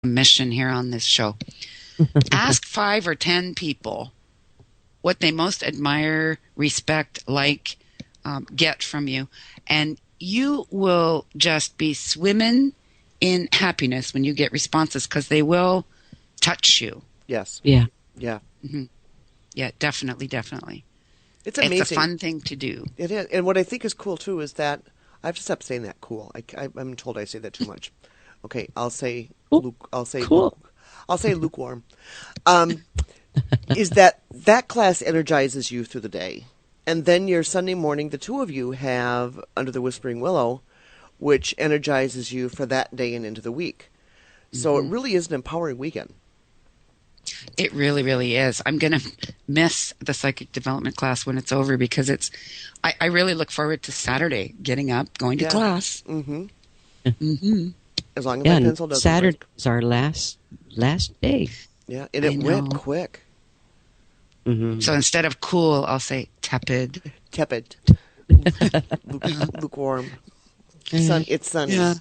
mission here on this show. Ask 5 or 10 people what they most admire, respect, like, get from you. And you will just be swimming in happiness when you get responses, because they will touch you. Yes. Yeah. Yeah. Mm-hmm. Yeah, definitely, definitely. It's amazing. It's a fun thing to do. It is. And what I think is cool, too, is that I have to stop saying that cool. I'm told I say that too much. Okay, I'll say Cool. I'll say lukewarm. Is that class energizes you through the day. And then your Sunday morning, the two of you have Under the Whispering Willow, which energizes you for that day and into the week. So it really is an empowering weekend. It really, really is. I'm going to miss the psychic development class when it's over, because I really look forward to Saturday, getting up, going to class. Mm-hmm. Mm-hmm. As long as my pencil doesn't Saturday break. is our last day. Yeah, and it went quick. Mm-hmm. So instead of cool, I'll say tepid. Tepid. Lukewarm. It's sunny. Yeah.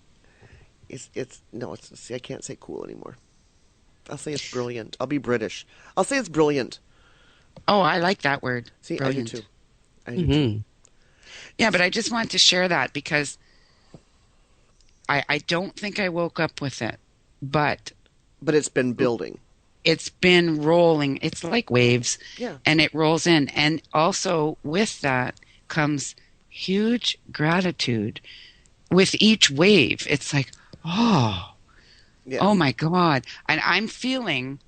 See, I can't say cool anymore. I'll say it's brilliant. I'll be British. I'll say it's brilliant. Oh, I like that word. See, Brilliant. I do too. Yeah, but I just want to share that because I don't think I woke up with it, but it's been building. It's been rolling. It's like waves. Yeah. And it rolls in. And also with that comes huge gratitude. With each wave, it's like, oh my God. And I'm feeling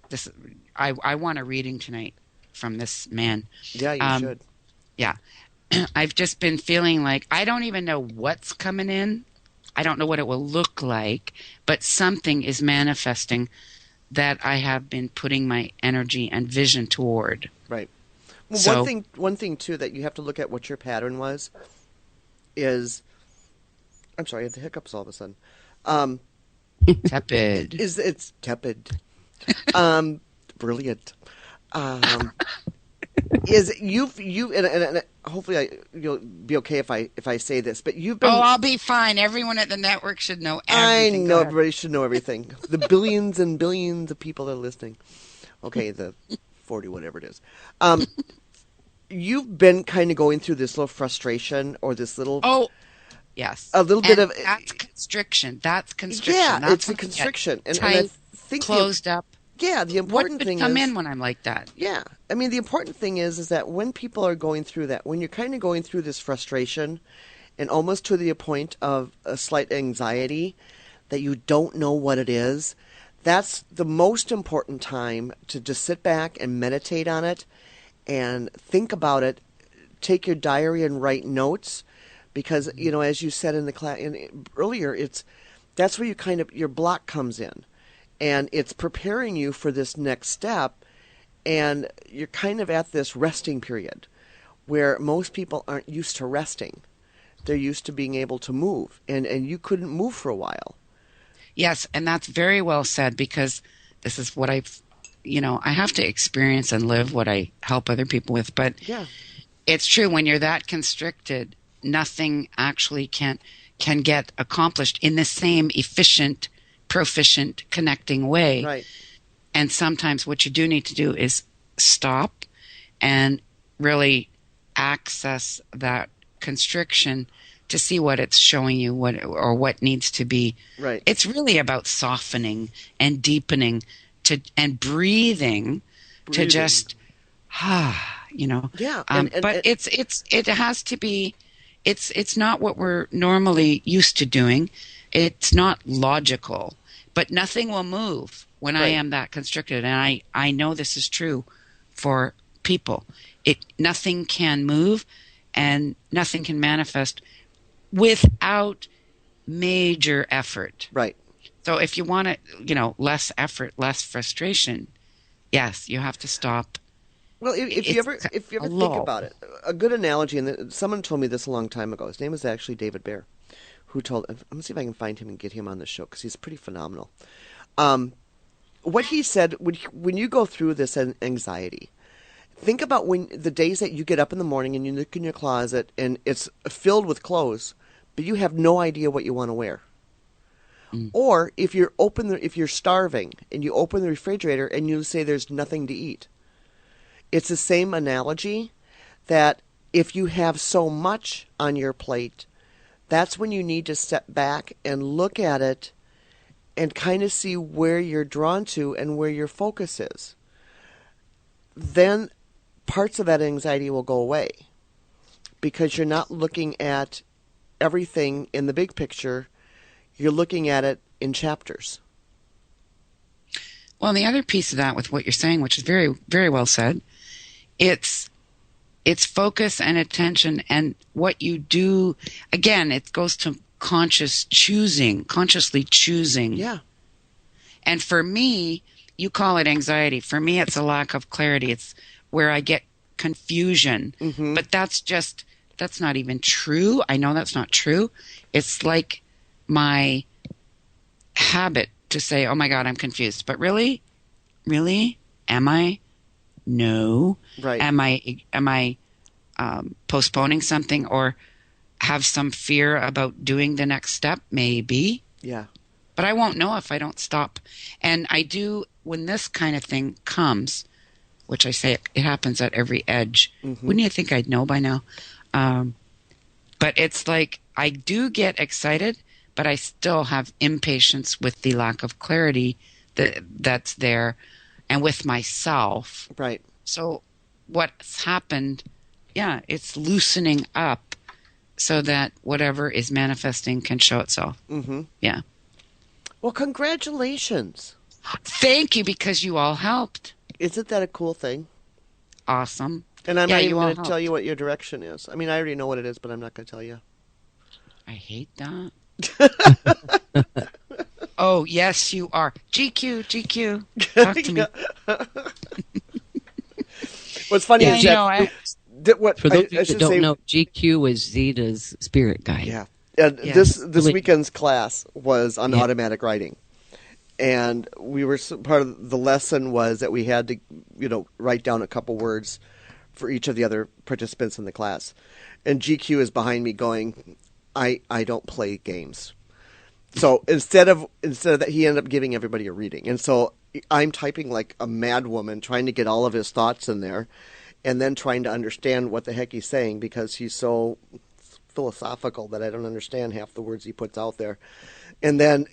this. I want a reading tonight from this man. Yeah, you should. Yeah. I've just been feeling like I don't even know what's coming in. I don't know what it will look like, but something is manifesting that I have been putting my energy and vision toward. Right. Well, one thing too that you have to look at what your pattern was is, I'm sorry, I have the hiccups all of a sudden. Tepid. It's tepid. Brilliant. Is you and hopefully you'll be okay if I say this, but you've been. Oh, I'll be fine. Everyone at the network should know everything. I know everybody should know everything. The billions and billions of people that are listening. Okay, the 40 whatever it is. You've been kind of going through this little frustration or this little. Oh, yes. A little bit of. That's constriction. That's constriction. Yeah, that's it's a constriction, and tight, I think closed up. Yeah, the important thing is... What would come in when I'm like that? Yeah. I mean, the important thing is that when people are going through that, when you're kind of going through this frustration and almost to the point of a slight anxiety that you don't know what it is, that's the most important time to just sit back and meditate on it and think about it. Take your diary and write notes because, you know, as you said in the class earlier, that's where your block comes in. And it's preparing you for this next step, and you're kind of at this resting period where most people aren't used to resting. They're used to being able to move, and you couldn't move for a while. Yes, and that's very well said because this is what I have to experience and live what I help other people with. But it's true, when you're that constricted, nothing actually can get accomplished in the same efficient, proficient, connecting way. Right. And sometimes what you do need to do is stop and really access that constriction to see what it's showing you, what needs to be. Right. It's really about softening and deepening and breathing to just Yeah. But it has to be. It's not what we're normally used to doing. It's not logical. But nothing will move when I am that constricted. And I know this is true for people. Nothing can move and nothing can manifest without major effort. Right. So if you want less effort, less frustration, yes, you have to stop. Well, if you ever think about it, a good analogy, and someone told me this a long time ago. His name was actually David Baer. I'm going to see if I can find him and get him on the show because he's pretty phenomenal. What he said, when you go through this anxiety, think about the days that you get up in the morning and you look in your closet and it's filled with clothes, but you have no idea what you want to wear. Or if you're starving and you open the refrigerator and you say there's nothing to eat. It's the same analogy that if you have so much on your plate, that's when you need to step back and look at it and kind of see where you're drawn to and where your focus is. Then parts of that anxiety will go away because you're not looking at everything in the big picture. You're looking at it in chapters. Well, the other piece of that with what you're saying, which is very, very well said, it's focus and attention and what you do. Again, it goes to consciously choosing. Yeah. And for me, you call it anxiety. For me, it's a lack of clarity. It's where I get confusion. Mm-hmm. But that's not even true. I know that's not true. It's like my habit to say, oh my God, I'm confused. But really? Am I? No. Right. Am I postponing something or have some fear about doing the next step? Maybe. Yeah. But I won't know if I don't stop. And I do, when this kind of thing comes, which I say it happens at every edge. Mm-hmm. Wouldn't you think I'd know by now? But it's like I do get excited, but I still have impatience with the lack of clarity that's there and with myself. Right. So what's happened, it's loosening up so that whatever is manifesting can show itself. Mm-hmm. Yeah. Well, congratulations. Thank you, because you all helped. Isn't that a cool thing? Awesome. And I'm not even going to helped. tell you what your direction is. I mean, I already know what it is, but I'm not going to tell you. I hate that. Oh, yes, you are. GQ. Talk to me. What's funny is for those of you that don't know, GQ is Zeta's spirit guide. Yeah. This weekend's class was on automatic writing. And part of the lesson was that we had to, write down a couple words for each of the other participants in the class. And GQ is behind me going, I don't play games. So instead of that, he ended up giving everybody a reading. And so I'm typing like a mad woman, trying to get all of his thoughts in there, and then trying to understand what the heck he's saying, because he's so philosophical that I don't understand half the words he puts out there. And then,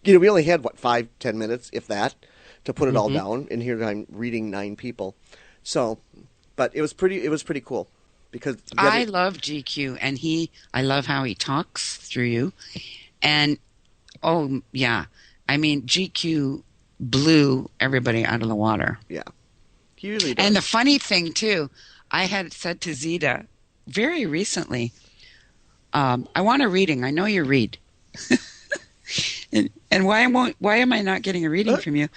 we only had 5-10 minutes, if that, to put it all down. And here I'm reading 9 people. So, but it was pretty cool, because I love GQ, and I love how he talks through you. And GQ blew everybody out of the water. Yeah, he really does. And the funny thing too, I had said to Zeta very recently, I want a reading. I know you read. and why am I not getting a reading from you?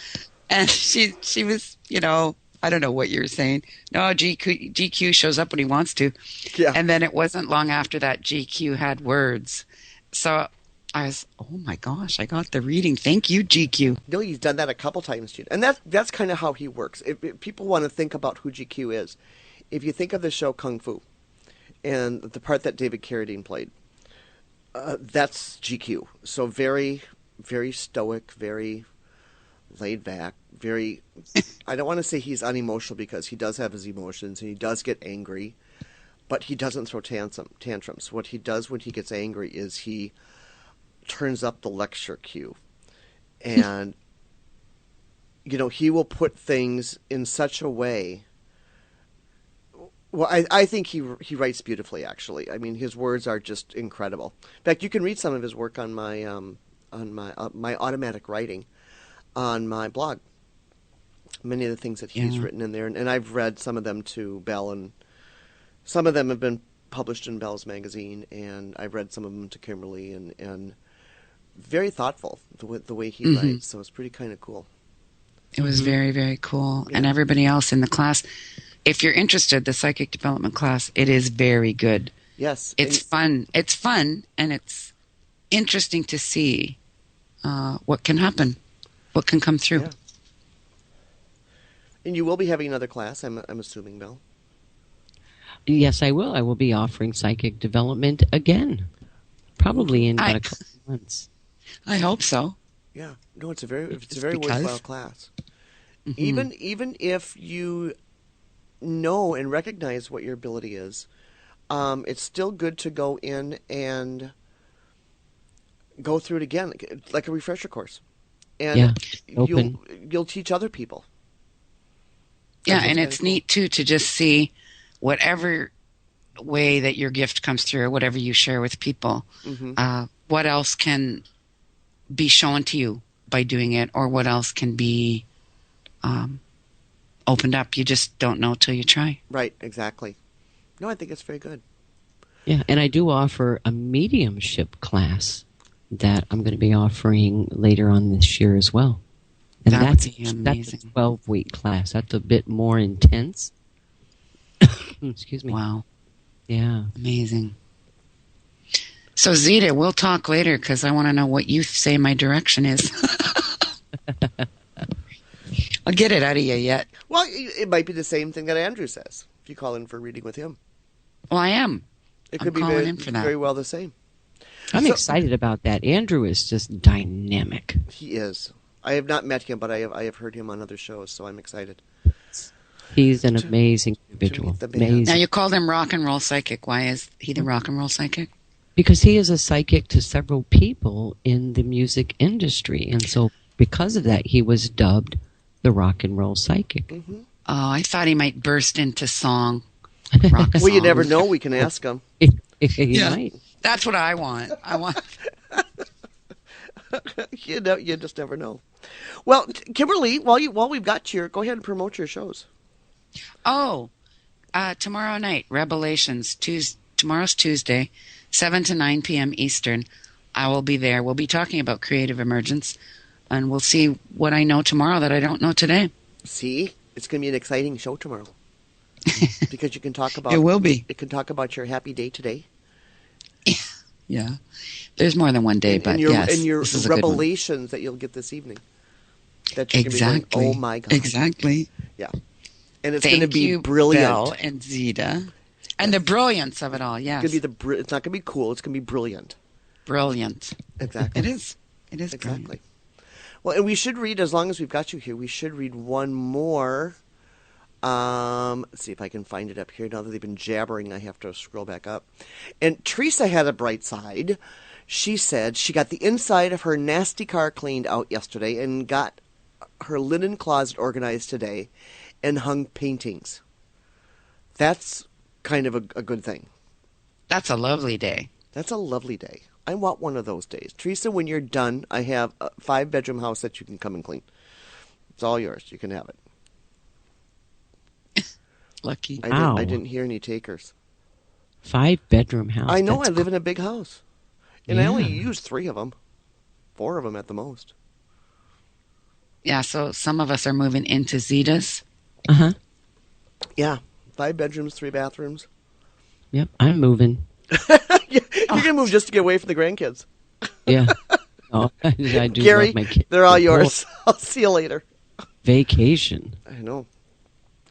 And she was, I don't know what you were saying. No, GQ shows up when he wants to. Yeah. And then it wasn't long after that GQ had words. So I was, oh my gosh, I got the reading. Thank you, GQ. No, he's done that a couple times, Jude. And that's kind of how he works. If people want to think about who GQ is, if you think of the show Kung Fu and the part that David Carradine played, that's GQ. So very, very stoic, very laid back, very, I don't want to say he's unemotional, because he does have his emotions and he does get angry, but he doesn't throw tantrums. What he does when he gets angry is he turns up the lecture cue, and he will put things in such a way. Well, I think he writes beautifully, actually. I mean, his words are just incredible. In fact, you can read some of his work on my my automatic writing on my blog. Many of the things that he's written in there, and I've read some of them to Belle, and some of them have been published in Belle's magazine, and I've read some of them to Kimberly, and very thoughtful the way he writes. So it's pretty kind of cool. It was very, very cool. Yeah. And everybody else in the class, if you're interested, the psychic development class, it is very good. Yes. It's fun. It's fun, and it's interesting to see what can happen, what can come through. Yeah. And you will be having another class, I'm assuming, Belle? Yes, I will. I will be offering psychic development again, probably in about a couple of months. I hope so. Yeah. No, it's a very worthwhile class. Mm-hmm. Even if you know and recognize what your ability is, it's still good to go in and go through it again, like a refresher course, and Yeah. Open. you'll teach other people. Yeah, That's and kind of it's cool. neat too to just see whatever way that your gift comes through, or whatever you share with people. Mm-hmm. What else can be shown to you by doing it, or what else can be opened up? You just don't know till you try. Right, exactly. No, I think it's very good. Yeah, and I do offer a mediumship class that I'm going to be offering later on this year as well. And That would be amazing. That's a 12-week class. That's a bit more intense. Excuse me. Wow. Yeah. Amazing. So, Zita, we'll talk later because I want to know what you say my direction is. I'll get it out of you yet. Well, it might be the same thing that Andrew says if you call in for a reading with him. Well, I am. It could I'm be calling in for that. very well the same. I'm excited about that. Andrew is just dynamic. He is. I have not met him, but I have heard him on other shows, so I'm excited. He's an amazing individual. Amazing. Now, you called him rock and roll psychic. Why is he the rock and roll psychic? Because he is a psychic to several people in the music industry. And so because of that, he was dubbed the rock and roll psychic. Mm-hmm. Oh, I thought he might burst into song. Well, you never know. We can ask him. He might. That's what I want. You just never know. Well, Kimberly, while we've got you, go ahead and promote your shows. Oh, tomorrow night, Revelations. Tomorrow's Tuesday, 7 to 9 p.m. Eastern. I will be there. We'll be talking about creative emergence, and we'll see what I know tomorrow that I don't know today. See, it's going to be an exciting show tomorrow because you can talk about. It will be. It can talk about your happy day today. Yeah. There's more than one day, but yes. And your this is revelations that you'll get this evening. That you're exactly. Going, oh my God. Exactly. Yeah. And it's going to be brilliant. Belle and Zita. And the brilliance of it all, yes. It's not going to be cool. It's going to be brilliant. Brilliant. Exactly. It is. Exactly. Brilliant. Well, and we should read, as long as we've got you here, we should read one more. Let's see if I can find it up here. Now that they've been jabbering, I have to scroll back up. And Teresa had a bright side. She said she got the inside of her nasty car cleaned out yesterday and got her linen closet organized today and hung paintings. That's kind of a good thing. That's a lovely day. That's a lovely day. I want one of those days. Teresa, when you're done, I have a 5-bedroom house that you can come and clean. It's all yours. You can have it. Lucky. I didn't hear any takers. 5-bedroom house. I know. I live in a big house. And I only use 3 of them. 4 of them at the most. Yeah, so some of us are moving into Zita's. Uh-huh. Yeah. 5 bedrooms, 3 bathrooms. Yep, I'm moving. You're going to move just to get away from the grandkids. Yeah. Oh, I do Gary, love my kids. they're all yours. I'll see you later. Vacation. I know.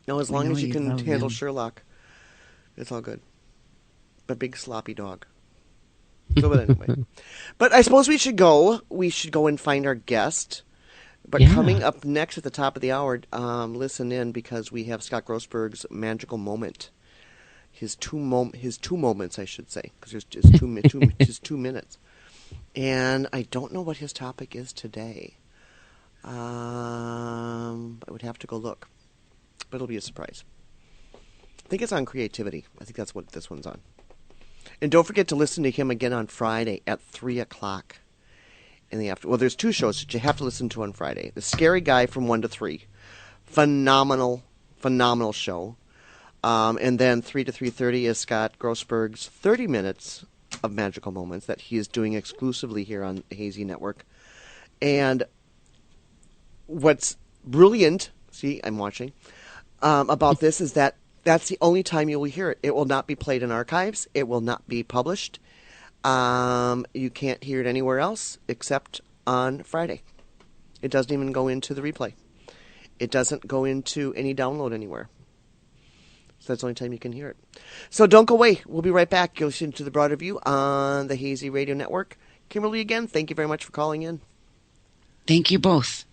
No, as long as you can handle Sherlock, it's all good. But big sloppy dog. So, but anyway. But I suppose we should go. We should go and find our guest. But coming up next at the top of the hour, listen in because we have Scott Grossberg's magical moment. His two moments, I should say, because there's just 2 minutes. And I don't know what his topic is today. I would have to go look. But it'll be a surprise. I think it's on creativity. I think that's what this one's on. And don't forget to listen to him again on Friday at 3 o'clock in the afternoon. Well, there's 2 shows that you have to listen to on Friday. The Scary Guy from 1 to 3. Phenomenal show. And then 3 to 3:30 is Scott Grossberg's 30 minutes of magical moments that he is doing exclusively here on the Hazy Network. And what's brilliant, see, I'm watching, about this is that that's the only time you will hear it. It will not be played in archives. It will not be published. You can't hear it anywhere else except on Friday. It doesn't even go into the replay. It doesn't go into any download anywhere. So that's the only time you can hear it. So don't go away. We'll be right back. You'll listen to The Broader View on the Hazy Radio Network. Kimberly, again, thank you very much for calling in. Thank you both.